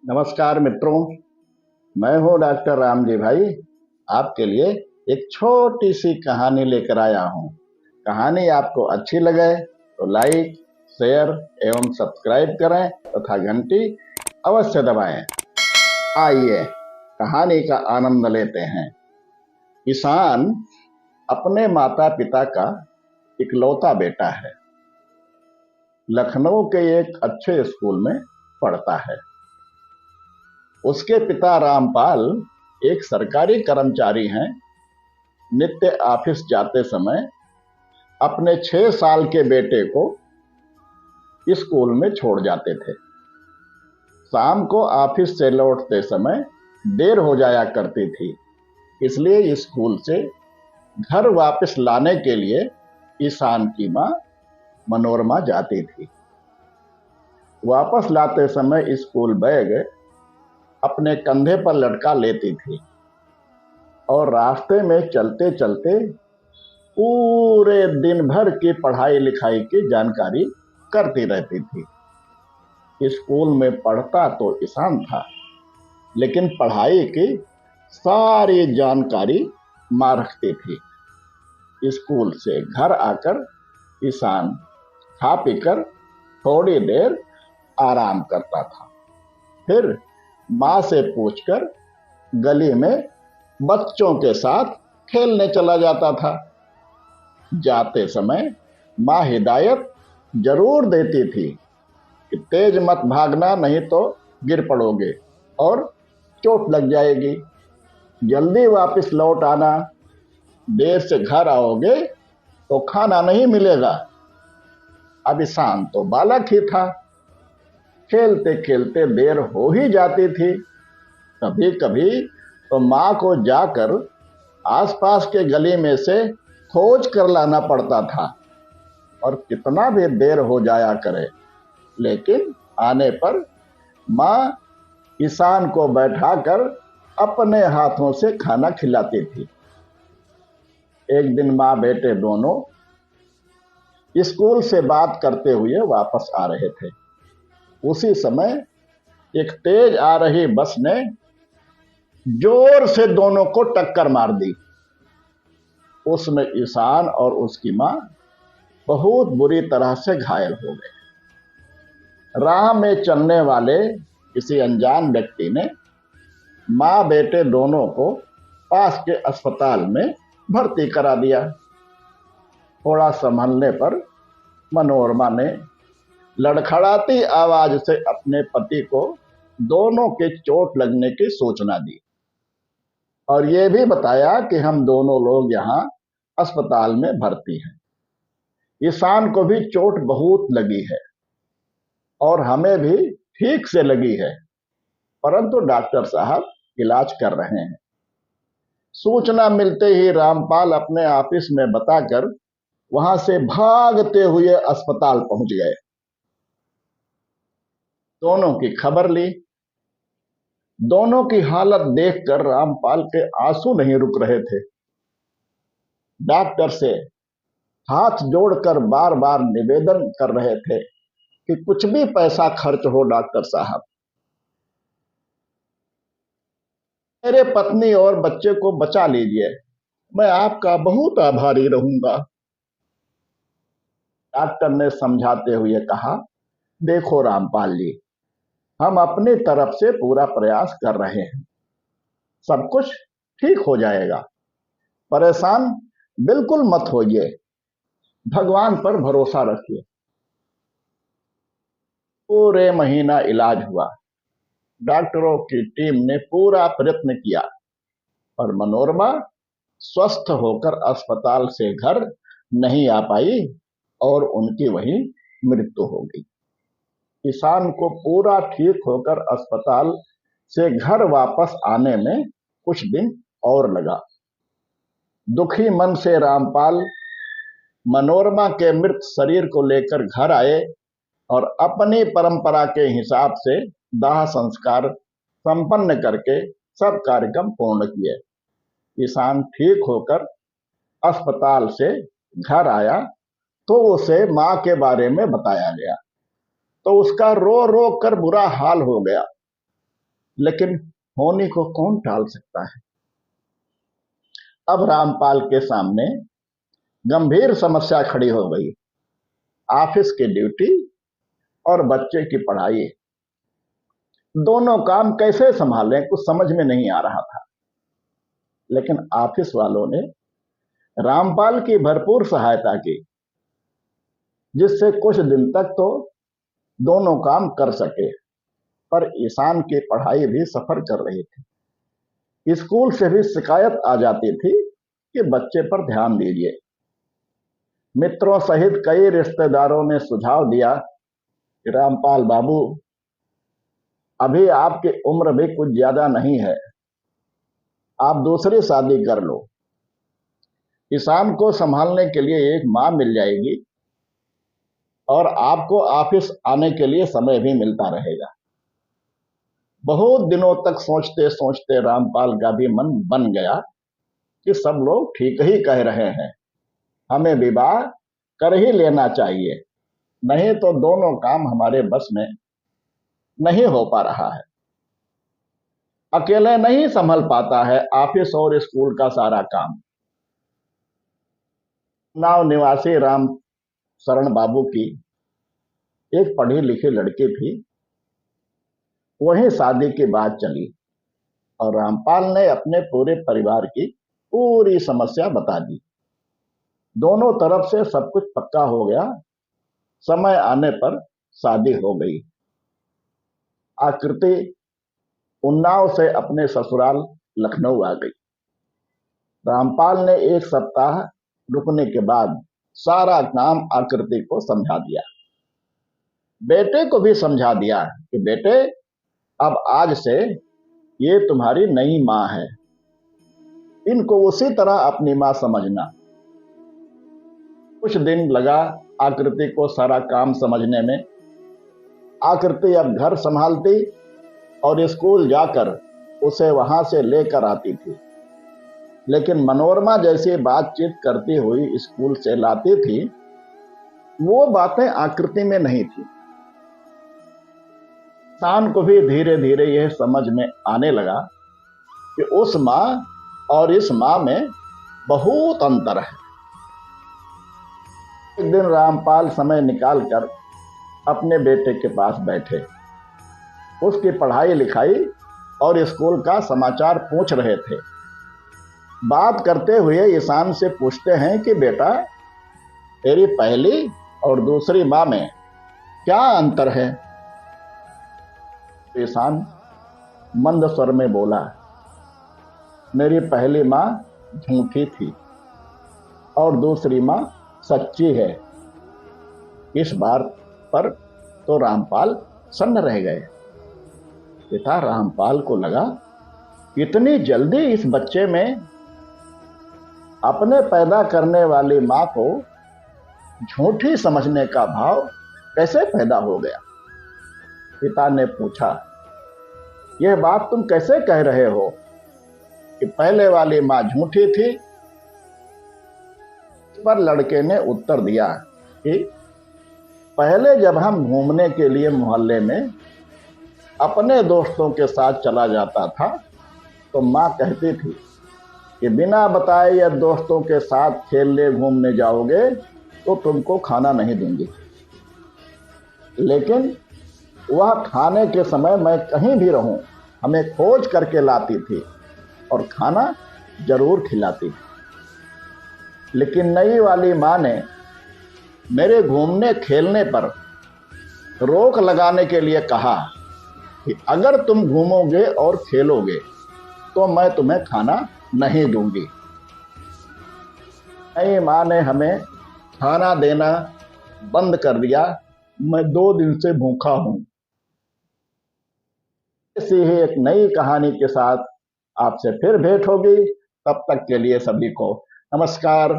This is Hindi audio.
नमस्कार मित्रों। मैं हूं डॉक्टर राम जी भाई। आपके लिए एक छोटी सी कहानी लेकर आया हूं। कहानी आपको अच्छी लगे तो लाइक, शेयर एवं सब्सक्राइब करें तथा घंटी अवश्य दबाएं। आइए कहानी का आनंद लेते हैं। ईशान अपने माता पिता का इकलौता बेटा है। लखनऊ के एक अच्छे स्कूल में पढ़ता है। उसके पिता रामपाल एक सरकारी कर्मचारी हैं। नित्य ऑफिस जाते समय अपने 6 साल के बेटे को स्कूल में छोड़ जाते थे। शाम को ऑफिस से लौटते समय देर हो जाया करती थी, इसलिए स्कूल से घर वापस लाने के लिए ईशान की माँ मनोरमा जाती थी। वापस लाते समय स्कूल बैग अपने कंधे पर लटका लेती थी और रास्ते में चलते चलते पूरे दिन भर की पढ़ाई लिखाई की जानकारी करती रहती थी। स्कूल में पढ़ता तो ईशान था, लेकिन पढ़ाई की सारी जानकारी माँ रखती थी। स्कूल से घर आकर ईशान खा पीकर थोड़ी देर आराम करता था। फिर माँ से पूछकर गली में बच्चों के साथ खेलने चला जाता था। जाते समय माँ हिदायत जरूर देती थी कि तेज मत भागना, नहीं तो गिर पड़ोगे और चोट लग जाएगी। जल्दी वापस लौट आना, देर से घर आओगे तो खाना नहीं मिलेगा। अब ईशान तो बालक ही था। खेलते खेलते देर हो ही जाती थी। कभी कभी तो माँ को जाकर आसपास के गली में से खोज कर लाना पड़ता था। और कितना भी देर हो जाया करे, लेकिन आने पर माँ ईशान को बैठाकर अपने हाथों से खाना खिलाती थी। एक दिन माँ बेटे दोनों स्कूल से बात करते हुए वापस आ रहे थे। उसी समय एक तेज आ रही बस ने जोर से दोनों को टक्कर मार दी। उसमें ईशान और उसकी माँ बहुत बुरी तरह से घायल हो गए। राह में चलने वाले किसी अनजान व्यक्ति ने माँ बेटे दोनों को पास के अस्पताल में भर्ती करा दिया। थोड़ा संभलने पर मनोरमा ने लड़खड़ाती आवाज से अपने पति को दोनों के चोट लगने की सूचना दी और ये भी बताया कि हम दोनों लोग यहाँ अस्पताल में भर्ती हैं। ईशान को भी चोट बहुत लगी है और हमें भी ठीक से लगी है, परंतु डॉक्टर साहब इलाज कर रहे हैं। सूचना मिलते ही रामपाल अपने ऑफिस में बताकर वहां से भागते हुए अस्पताल पहुंच गए। दोनों की खबर ली। दोनों की हालत देखकर रामपाल के आंसू नहीं रुक रहे थे। डॉक्टर से हाथ जोड़कर बार बार निवेदन कर रहे थे कि कुछ भी पैसा खर्च हो डॉक्टर साहब, मेरे पत्नी और बच्चे को बचा लीजिए, मैं आपका बहुत आभारी रहूंगा। डॉक्टर ने समझाते हुए कहा, देखो रामपाल जी, हम अपनी तरफ से पूरा प्रयास कर रहे हैं। सब कुछ ठीक हो जाएगा। परेशान बिल्कुल मत होइए, भगवान पर भरोसा रखिए। पूरे महीना इलाज हुआ। डॉक्टरों की टीम ने पूरा प्रयत्न किया, पर मनोरमा स्वस्थ होकर अस्पताल से घर नहीं आ पाई और उनकी वहीं मृत्यु हो गई। ईशान को पूरा ठीक होकर अस्पताल से घर वापस आने में कुछ दिन और लगा। दुखी मन से रामपाल मनोरमा के मृत शरीर को लेकर घर आए और अपनी परंपरा के हिसाब से दाह संस्कार संपन्न करके सब कार्यक्रम पूर्ण किए। ईशान ठीक होकर अस्पताल से घर आया तो उसे माँ के बारे में बताया गया, तो उसका रो रो कर बुरा हाल हो गया। लेकिन होने को कौन टाल सकता है। अब रामपाल के सामने गंभीर समस्या खड़ी हो गई। ऑफिस की ड्यूटी और बच्चे की पढ़ाई, दोनों काम कैसे संभालें, कुछ समझ में नहीं आ रहा था। लेकिन ऑफिस वालों ने रामपाल की भरपूर सहायता की, जिससे कुछ दिन तक तो दोनों काम कर सके। पर ईशान की पढ़ाई भी सफर कर रही थी। स्कूल से भी शिकायत आ जाती थी कि बच्चे पर ध्यान दीजिए। मित्रों सहित कई रिश्तेदारों ने सुझाव दिया कि रामपाल बाबू, अभी आपकी उम्र भी कुछ ज्यादा नहीं है, आप दूसरी शादी कर लो। ईशान को संभालने के लिए एक मां मिल जाएगी और आपको ऑफिस आने के लिए समय भी मिलता रहेगा। बहुत दिनों तक सोचते सोचते रामपाल का भी मन बन गया कि सब लोग ठीक ही कह रहे हैं, हमें विवाह कर ही लेना चाहिए, नहीं तो दोनों काम हमारे बस में नहीं हो पा रहा है। अकेले नहीं संभल पाता है ऑफिस और स्कूल का सारा काम। नाव निवासी राम शरण बाबू की एक पढ़ी लिखी लड़की थी। वही शादी की बात चली और रामपाल ने अपने पूरे परिवार की पूरी समस्या बता दी। दोनों तरफ से सब कुछ पक्का हो गया। समय आने पर शादी हो गई। आकृति उन्नाव से अपने ससुराल लखनऊ आ गई। रामपाल ने एक सप्ताह रुकने के बाद सारा काम आकृति को समझा दिया। बेटे को भी समझा दिया कि बेटे, अब आज से ये तुम्हारी नई मां है, इनको उसी तरह अपनी मां समझना। कुछ दिन लगा आकृति को सारा काम समझने में। आकृति अब घर संभालती और स्कूल जाकर उसे वहां से लेकर आती थी। लेकिन मनोरमा जैसी बातचीत करती हुई स्कूल से लाती थी, वो बातें आकृति में नहीं थी। ईशान को भी धीरे धीरे यह समझ में आने लगा कि उस मां और इस मां में बहुत अंतर है। एक दिन रामपाल समय निकालकर अपने बेटे के पास बैठे। उसकी पढ़ाई लिखाई और स्कूल का समाचार पूछ रहे थे। बात करते हुए ईशान से पूछते हैं कि बेटा, तेरी पहली और दूसरी मां में क्या अंतर है? ईशान मंद स्वर में बोला, मेरी पहली मां झूठी थी और दूसरी मां सच्ची है। इस बार पर तो रामपाल सन्न रह गए। पिता रामपाल को लगा, इतनी जल्दी इस बच्चे में अपने पैदा करने वाली मां को झूठी समझने का भाव कैसे पैदा हो गया। पिता ने पूछा, यह बात तुम कैसे कह रहे हो कि पहले वाली मां झूठी थी? इस पर लड़के ने उत्तर दिया कि पहले जब हम घूमने के लिए मोहल्ले में अपने दोस्तों के साथ चला जाता था तो मां कहती थी कि बिना बताए या दोस्तों के साथ खेलने घूमने जाओगे तो तुमको खाना नहीं दूंगी। लेकिन वह खाने के समय मैं कहीं भी रहूं हमें खोज करके लाती थी और खाना जरूर खिलाती थी। लेकिन नई वाली मां ने मेरे घूमने खेलने पर रोक लगाने के लिए कहा कि अगर तुम घूमोगे और खेलोगे तो मैं तुम्हें खाना नहीं दूंगी। नई मां ने हमें खाना देना बंद कर दिया। मैं 2 दिन से भूखा हूं। ऐसी ही एक नई कहानी के साथ आपसे फिर भेंट होगी। तब तक के लिए सभी को नमस्कार।